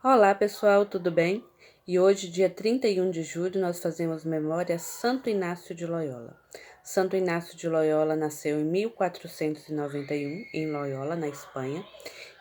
Olá pessoal, tudo bem? E hoje, dia 31 de julho, nós fazemos memória a Santo Inácio de Loyola. Santo Inácio de Loyola nasceu em 1491, em Loyola, na Espanha,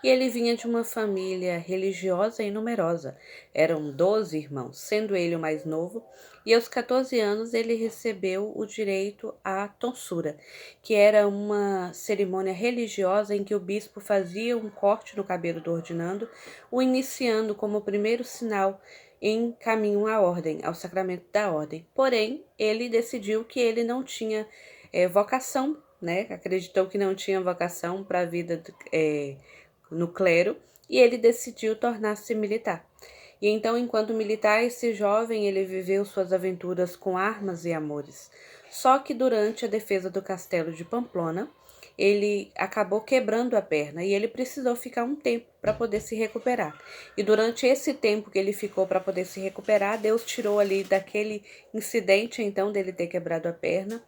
e ele vinha de uma família religiosa e numerosa. Eram 12 irmãos, sendo ele o mais novo, e aos 14 anos ele recebeu o direito à tonsura, que era uma cerimônia religiosa em que o bispo fazia um corte no cabelo do ordinando, o iniciando como primeiro sinal em caminho à ordem, ao sacramento da ordem. Porém, ele decidiu que ele não tinha vocação, né? Acreditou que não tinha vocação para a vida no clero, e ele decidiu tornar-se militar. E então, enquanto militar, esse jovem ele viveu suas aventuras com armas e amores. Só que durante a defesa do castelo de Pamplona, ele acabou quebrando a perna e ele precisou ficar um tempo para poder se recuperar. E durante esse tempo que ele ficou para poder se recuperar, Deus tirou ali daquele incidente, então, dele ter quebrado a perna,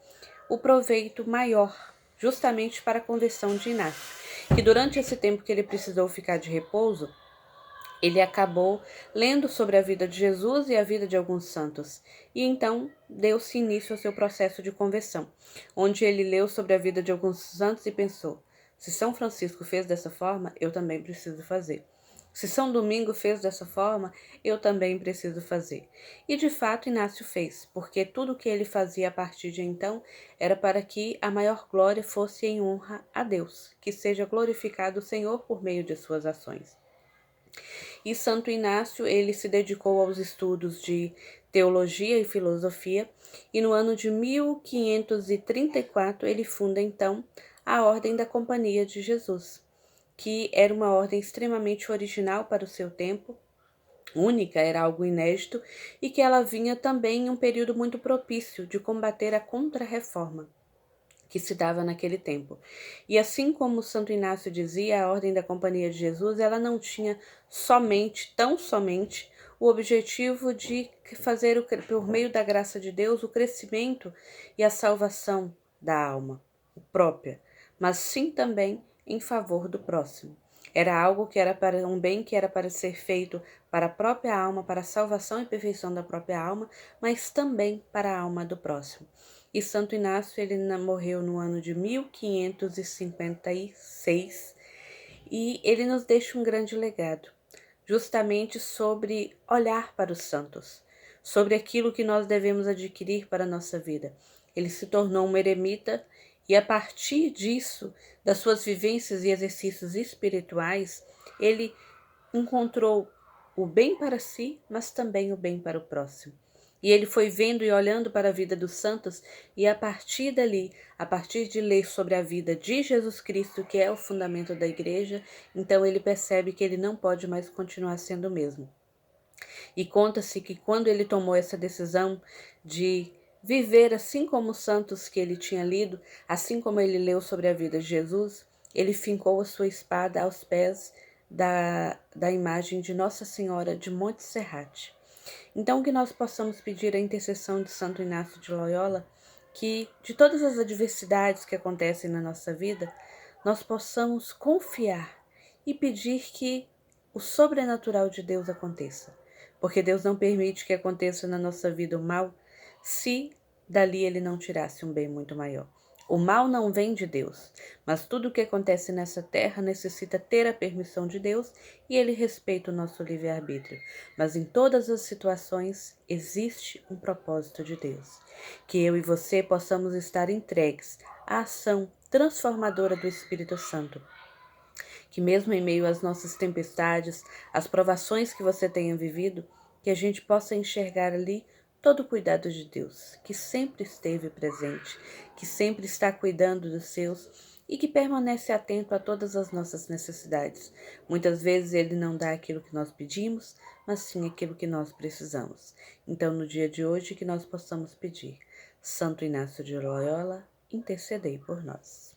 o proveito maior, justamente para a conversão de Inácio. Que durante esse tempo que ele precisou ficar de repouso, ele acabou lendo sobre a vida de Jesus e a vida de alguns santos, e então deu-se início ao seu processo de conversão, onde ele leu sobre a vida de alguns santos e pensou: se São Francisco fez dessa forma, eu também preciso fazer. Se São Domingo fez dessa forma, eu também preciso fazer. E de fato Inácio fez, porque tudo o que ele fazia a partir de então era para que a maior glória fosse em honra a Deus, que seja glorificado o Senhor por meio de suas ações. E Santo Inácio, ele se dedicou aos estudos de teologia e filosofia, e no ano de 1534 ele funda então a Ordem da Companhia de Jesus, que era uma ordem extremamente original para o seu tempo, única, era algo inédito, e que ela vinha também em um período muito propício de combater a Contra-Reforma que se dava naquele tempo. E assim como Santo Inácio dizia, a Ordem da Companhia de Jesus, ela não tinha tão somente, o objetivo de fazer, por meio da graça de Deus, o crescimento e a salvação da alma própria, mas sim também em favor do próximo. Era algo que era para um bem que era para ser feito para a própria alma, para a salvação e perfeição da própria alma, mas também para a alma do próximo. E Santo Inácio ele morreu no ano de 1556 e ele nos deixa um grande legado, justamente sobre olhar para os santos, sobre aquilo que nós devemos adquirir para a nossa vida. Ele se tornou um eremita e a partir disso, das suas vivências e exercícios espirituais, ele encontrou o bem para si, mas também o bem para o próximo. E ele foi vendo e olhando para a vida dos santos, e a partir dali, a partir de ler sobre a vida de Jesus Cristo, que é o fundamento da igreja, então ele percebe que ele não pode mais continuar sendo o mesmo. E conta-se que quando ele tomou essa decisão de viver assim como os santos que ele tinha lido, assim como ele leu sobre a vida de Jesus, ele fincou a sua espada aos pés da imagem de Nossa Senhora de Montserrat. Então, que nós possamos pedir a intercessão de Santo Inácio de Loyola, que de todas as adversidades que acontecem na nossa vida, nós possamos confiar e pedir que o sobrenatural de Deus aconteça. Porque Deus não permite que aconteça na nossa vida o mal, se dali ele não tirasse um bem muito maior. O mal não vem de Deus, mas tudo o que acontece nessa terra necessita ter a permissão de Deus e ele respeita o nosso livre-arbítrio. Mas em todas as situações existe um propósito de Deus. Que eu e você possamos estar entregues à ação transformadora do Espírito Santo. Que mesmo em meio às nossas tempestades, às provações que você tenha vivido, que a gente possa enxergar ali todo o cuidado de Deus, que sempre esteve presente, que sempre está cuidando dos seus e que permanece atento a todas as nossas necessidades. Muitas vezes ele não dá aquilo que nós pedimos, mas sim aquilo que nós precisamos. Então, no dia de hoje, que nós possamos pedir: Santo Inácio de Loyola, intercedei por nós.